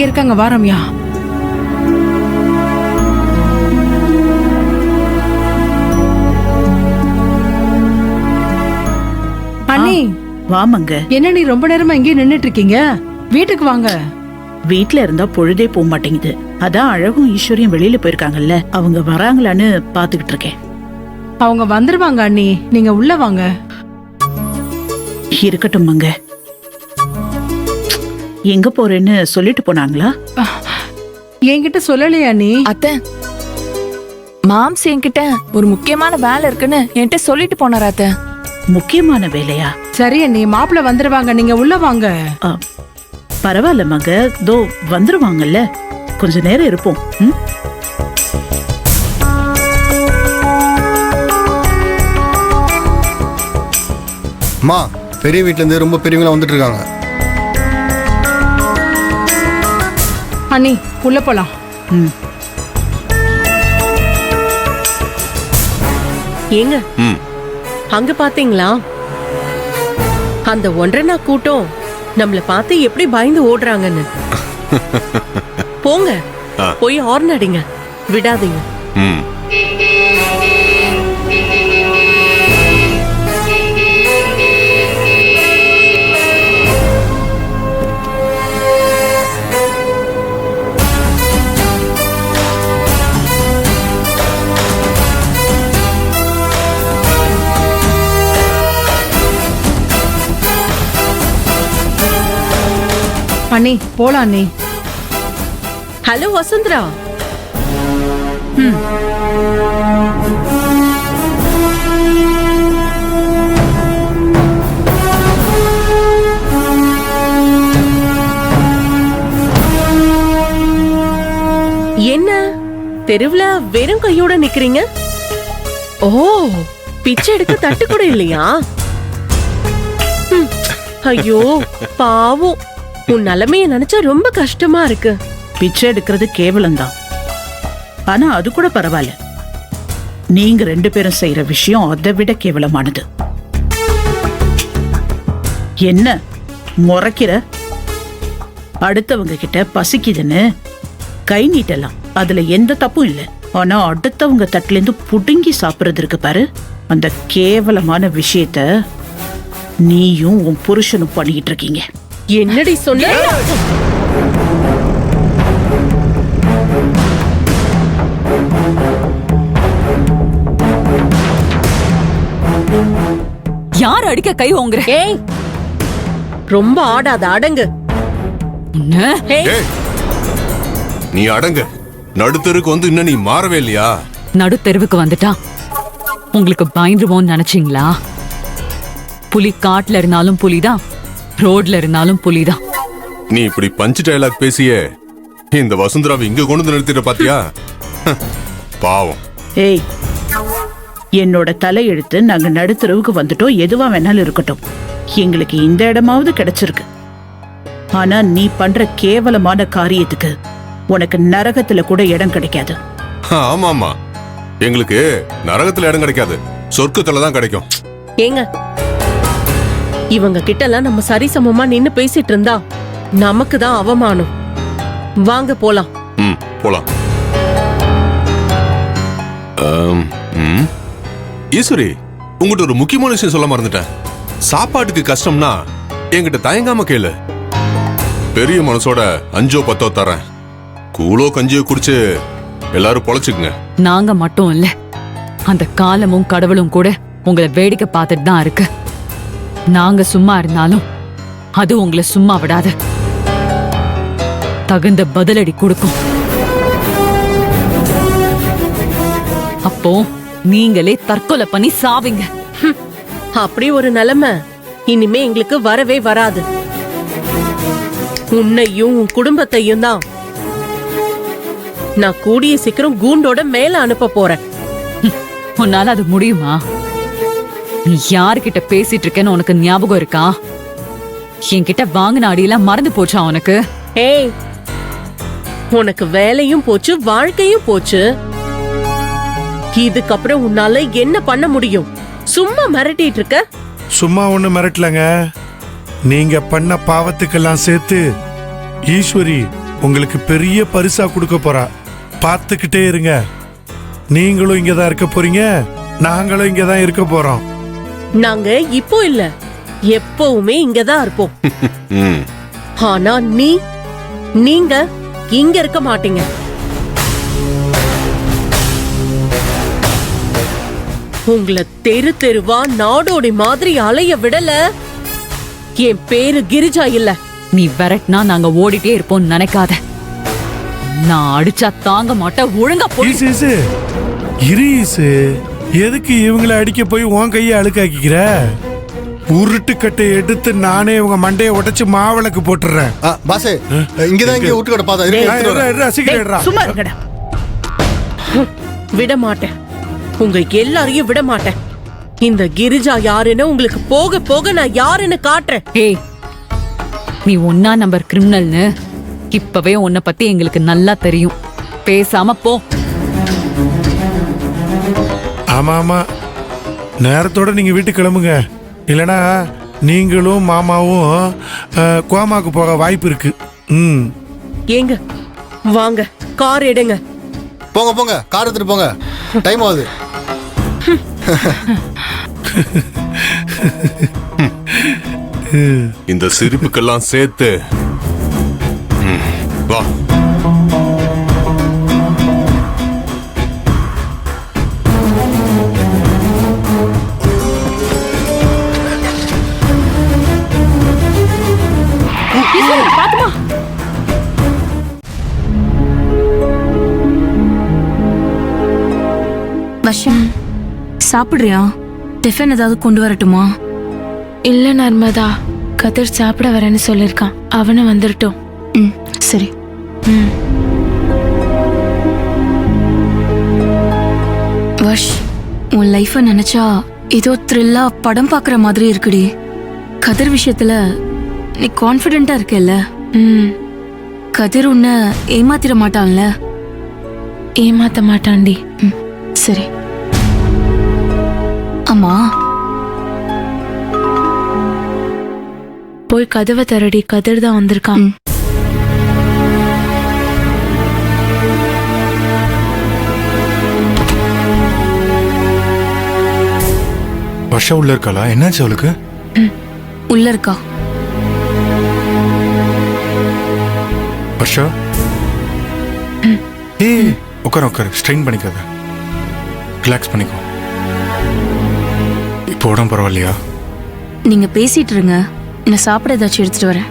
இங்க இருக்காங்க, வா ரம்யா. அண்ணி வாமங்க. என்ன நீ ரொம்ப நேரமா இங்கே நின்னுட்டு இருக்கீங்க? வீட்டுக்கு வாங்க. வீட்ல இருந்தா பொழுதே போக மாட்டேங்குது. அதான் அழகும் ஈஸ்வரியும் வெளியில போயிருக்காங்கல்ல, அவங்க வராங்களான்னு பாத்துக்கிட்டு இருக்கேன். அவங்க வந்துருவாங்க அண்ணி, நீங்க உள்ள வாங்க. இருக்கட்டும் மங்க. எங்க போறேன்னு சொல்லிட்டு போனாங்களா? என்கிட்ட சொல்லலையா அண்ணி? அத்தை, மாம்ஸ் என்கிட்ட ஒரு முக்கியமான வேலை இருக்குன்னு என்கிட்ட சொல்லிட்டு போனாரா அத்தை. முக்கியமான வேலையா? சரி அண்ணி, மாப்பிள்ள வந்துருவாங்க, நீங்க உள்ள வாங்க. பரவாயில்ல மங்க, தோ வந்துருவாங்கல்ல, கொஞ்ச நேரம் இருப்போம். அம்மா, பெரிய வீட்ல இருந்து ரொம்ப பெரியவங்களா வந்துட்டு இருக்காங்க. அண்ணி உள்ள போலாம். ஏங்க அங்க பாத்தீங்களா? அந்த ஒன்றரை நாள் கூட்டம் நம்மள பார்த்து எப்படி பயந்து ஓடுறாங்கன்னு. போங்க, போய் ஹார்ன் அடிங்க, விடாதீங்க. அண்ணி போலாம் அண்ணி. ஹலோ வசுந்தரா. என்ன தெருவுல வெறும் கையோட நிக்கிறீங்க? ஓ, பிச்சை எடுக்க தட்டு கூட இல்லையா? ஐயோ பாவம், உன் நிலைமைய நினைச்சா ரொம்ப கஷ்டமா இருக்கு. பிச்சை எடுக்கிறது கேவலம்தான், ஆனா அது கூட பரவாயில்ல. நீங்க 2 பேரும் செய்யற விஷயம் அதை விட கேவலமானது. என்ன முறைக்கிற? அடுத்தவங்க கிட்ட பசிக்குதுன்னு கை நீட்டலாம், அதுல எந்த தப்பும் இல்லை. ஆனா அடுத்தவங்க தட்டுல இருந்து புடுங்கி சாப்பிடுறது இருக்கு பாரு, அந்த கேவலமான விஷயத்த நீயும் உன் புருஷனும் பண்ணிக்கிட்டு இருக்கீங்க. என்னடி சொன்ன? யார் அடிக்க கை ஓங்குற? ஏய், ரொம்ப ஆடாத, அடங்கு. நீ அடங்க. நடுத்தருக்கு வந்து இன்னும் நீ மாறவே இல்லையா? நடுத்தெருவுக்கு வந்துட்டா உங்களுக்கு பயந்துருவோம்னு நினைச்சீங்களா? புலி காட்டுல இருந்தாலும் புலிதான், ரோட்ல இருந்தாலும் புலிதான். நீ இப்படி பஞ்ச் டயலாக் பேசியே இந்த வசுந்தராவை இங்க கொண்டு வந்து நிறுத்திட்ட பாத்தியா? பாவம். ஏய், என்னோட தலையெழுத்து நாங்க நடுத்தரவுக்கு வந்துட்டோம், எதுவா வேணாலும் இருக்கட்டும், எங்களுக்கு இந்த இடமாவது கிடைச்சிருக்கு. ஆனா நீ பண்ற கேவலமான காரியத்துக்கு உனக்கு நரகத்துல கூட இடம் கிடைக்காது. ஆமாமா, எங்களுக்கு நரகத்துல இடம் கிடைக்காது, சொர்க்கத்துல தான் கிடைக்கும். ஏங்க, இவங்க கிட்ட எல்லாம் நம்ம சரிசமமா நின்னு பேசிட்டு இருந்தா நமக்கு தான் அவமானம். வாங்க போலாம். போலாம். ஈஸ்வரி, உங்ககிட்ட ஒரு முக்கியமான விஷயம் சொல்ல மறந்துட்டேன். சாப்பாட்டுக்கு கஷ்டம்னா என்கிட்ட தயங்காம கேளு. பெரிய மனசோட 5 10 தரேன். கூலோ கஞ்சியோ குடிச்சு எல்லாரும் பொழைச்சுக்குங்க. நாங்க மட்டும் இல்ல, அந்த காலமும் கடவுளும் கூட உங்களை வேடிக்கை பார்த்துட்டு தான் இருக்கு. நாங்க சும்மா இருந்தாலும் அது உங்களை சும்மா விடாது, தகுந்த பதிலடி கொடுக்கும். அப்போ நீங்களே தற்கொலை பண்ணி சாவீங்க. அப்படி ஒரு நிலைமை இனிமே எங்களுக்கு வரவே வராது. உன்னையும் உன் குடும்பத்தையும் தான் நான் கூடிய சீக்கிரம் கூண்டோட மேல அனுப்ப போறேன். உன்னால அது முடியுமா? நீ யார்கிட்ட பேசிட்டு இருக்கேன்னு உனக்கு ஞாபகம் இருக்கா? என்கிட்ட வாங்கின அடியெல்லாம் மறந்து போச்சா உனக்கு? ஏய், உனக்கு வேலையும் போச்சு, வாழ்க்கையும் போச்சு. இதுக்கப்புறம் உன்னால என்ன பண்ண முடியும்? சும்மா மிரட்டிட்டு இருக்க. சும்மா ஒண்ணு மிரட்டலங்க, நீங்க பண்ண பாவத்துக்கெல்லாம் சேர்த்து ஈஸ்வரி உங்களுக்கு பெரிய பரிசா கொடுக்க போறா. பார்த்துக்கிட்டே இருங்க. நீங்களும் இங்க தான் இருக்க போறீங்க, நாங்களும் இங்க தான் இருக்க போறோம். நாங்க இப்போ இல்ல, எப்பவுமே இங்கதான் இருப்போம். ம். ஆனா நீங்க இங்க இருக்க மாட்டீங்க. உங்களை தெரு தெருவா நாடோடி மாதிரி அலைய விடல. என் பேரு கிரிஜா இல்ல. நீ விரட்டினா நாங்க ஓடிட்டே இருப்போம் நினைக்காத. நான் அடிச்சா தாங்க மாட்டேன். ஒழுங்கா போய் ஈசு ஈசு இரு ஈசு. எதுக்கு இவங்களை அடிக்க போய் உன் கையை அழுக்காக்கிக்கிற? உருட்டுக்கட்டை எடுத்து நானே உங்க மண்டையை உடைச்சு மாவிளக்கு போட்டுறேன். பாசே இங்கதான் இங்க விட்டு கடை பார்த்தா சீக்கிரம் சும்மா இருக்கடா. விட மாட்டேன், உங்க எல்லாரையும் விட மாட்டேன். இந்த கிரிஜா யாருன்னு உங்களுக்கு போக போக நான் யாருன்னு காட்டுறேன். ஏய், நீ 1 நம்பர் கிரிமினல்னு இப்பவே உன்னை பத்தி எங்களுக்கு நல்லா தெரியும். பேசாம போ. ஆமா ஆமா, நேரத்தோட நீங்க வீட்டுக்கு கிளம்புங்க. இல்லனா நீங்களும் மாமாவும் கோமாக்கு போக வாய்ப்பு இருக்கு. ம், ஏங்க வாங்க, கார் எடுங்க. போங்க போங்க, கார் எடுத்துட்டு போங்க, டைம் ஆகுது. இந்த சிரிப்புக்கெல்லாம் சேர்த்து வா. வர்ஷம், சாப்பிடுறியா? டிஃபன் ஏதாவது கொண்டு வரட்டுமா? இல்ல நர்மதா, கதிர் சாப்பிட வரேன்னு சொல்லிருக்கான். அவனும் வந்துடட்டும். ம், சரி. வர்ஷ், உன் லைஃபை நினைச்சா ஏதோ த்ரில்லா படம் பார்க்குற மாதிரி இருக்குடி. கதிர் விஷயத்துல நீ கான்ஃபிடென்ட்டா இருக்கல்ல? கதிர் உன்னை ஏமாத்திர மாட்டான்ல? ஏமாத்த மாட்டான்டி. சரி. அம்மா, போய் கதவை தரடி, கதிர் தான் வந்திருக்கான். வருஷம் உள்ள இருக்காளா? என்னாச்சு அவளுக்கு? உள்ள இருக்கா? வருஷா, ஏய் உட்காரு, ஸ்ட்ரெயின் பண்ணிக்காத, ரிலாக்ஸ் பண்ணிக்கோ. இப்போ உடம்பு பரவாயில்லையா? நீங்க பேசிட்டு இருங்க, நான் சாப்பிட ஏதாச்சும் எடுத்துட்டு வரேன்.